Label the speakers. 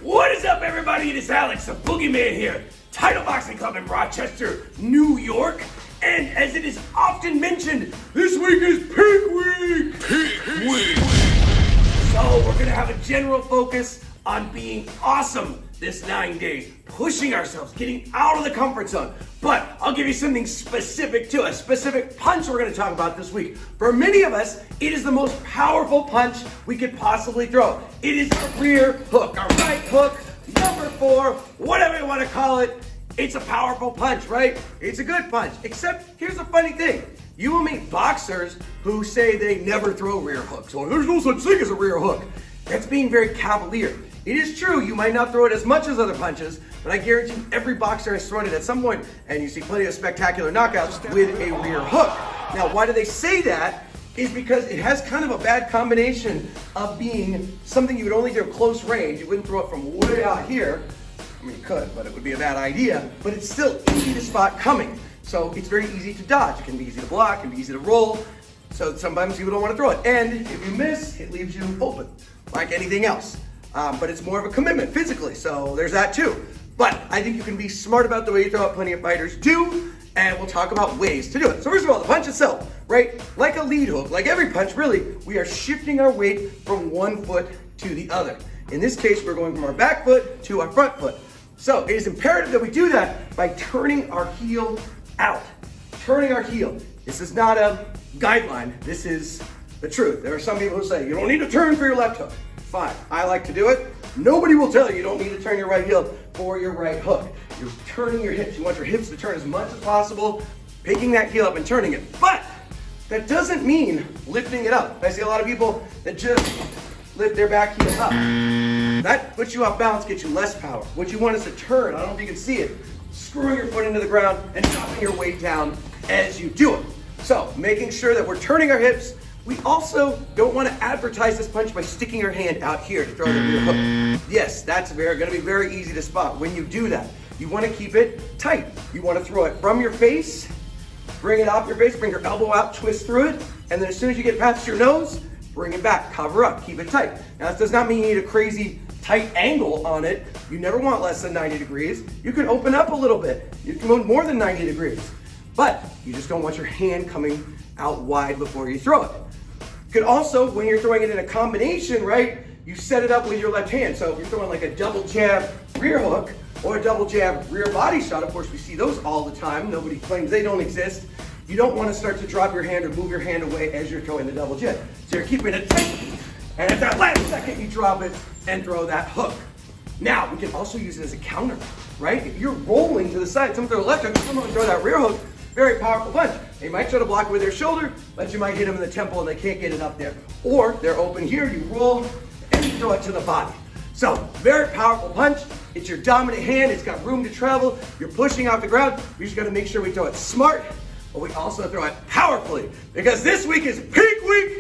Speaker 1: What is up, everybody? It is Alex, the Boogeyman here, Title Boxing Club in Rochester, New York. And as it is often mentioned, this week is Peak Week! Peak Week! So we're gonna have a general focus on being awesome this 9 days, pushing ourselves, getting out of the comfort zone. But I'll give you something specific to a specific punch we're gonna talk about this week. For many of us, it is the most powerful punch we could possibly throw. It is a rear hook, a right hook, number 4, whatever you wanna call it. It's a powerful punch, right? It's a good punch, except here's the funny thing. You will meet boxers who say they never throw rear hooks, or there's no such thing as a rear hook. That's being very cavalier. It is true, you might not throw it as much as other punches, but I guarantee every boxer has thrown it at some point, and you see plenty of spectacular knockouts with a rear hook. Now, why do they say that? Is because it has kind of a bad combination of being something you would only do at close range. You wouldn't throw it from way out here. I mean, you could, but it would be a bad idea, but it's still easy to spot coming. So it's very easy to dodge. It can be easy to block, it can be easy to roll. So sometimes people don't want to throw it. And if you miss, it leaves you open, like anything else. But it's more of a commitment physically, so there's that too. But I think you can be smart about the way you throw it. Plenty of fighters do, and we'll talk about ways to do it. So first of all, the punch itself, right? Like a lead hook, like every punch really, we are shifting our weight from one foot to the other. In this case, we're going from our back foot to our front foot. So it is imperative that we do that by turning our heel out. Turning our heel. This is not a guideline, this is the truth. There are some people who say, you don't need to turn for your left hook. Fine, I like to do it. Nobody will tell you you don't need to turn your right heel for your right hook. You're turning your hips. You want your hips to turn as much as possible, picking that heel up and turning it. But that doesn't mean lifting it up. I see a lot of people that just lift their back heel up. That puts you off balance, gets you less power. What you want is to turn, I don't know if you can see it, screwing your foot into the ground and dropping your weight down as you do it. So making sure that we're turning our hips. We also don't want to advertise this punch by sticking our hand out here to throw the rear hook. Yes, that's going to be very easy to spot. When you do that, you want to keep it tight. You want to throw it from your face, bring it off your face, bring your elbow out, twist through it, and then as soon as you get past your nose, bring it back, cover up, keep it tight. Now, this does not mean you need a crazy tight angle on it. You never want less than 90 degrees. You can open up a little bit. You can go more than 90 degrees. But you just don't want your hand coming out wide before you throw it. You could also, when you're throwing it in a combination, right, you set it up with your left hand. So if you're throwing like a double jab rear hook or a double jab rear body shot, of course we see those all the time. Nobody claims they don't exist. You don't want to start to drop your hand or move your hand away as you're throwing the double jab. So you're keeping it tight, and at that last second you drop it and throw that hook. Now, we can also use it as a counter, right? If you're rolling to the side, someone throw a left hook, someone throw that rear hook, very powerful punch. They might try to block it with their shoulder, but you might hit them in the temple and they can't get it up there. Or they're open here, you roll, and you throw it to the body. So, very powerful punch. It's your dominant hand, it's got room to travel. You're pushing off the ground. We just gotta make sure we throw it smart, but we also throw it powerfully. Because this week is Peak Week,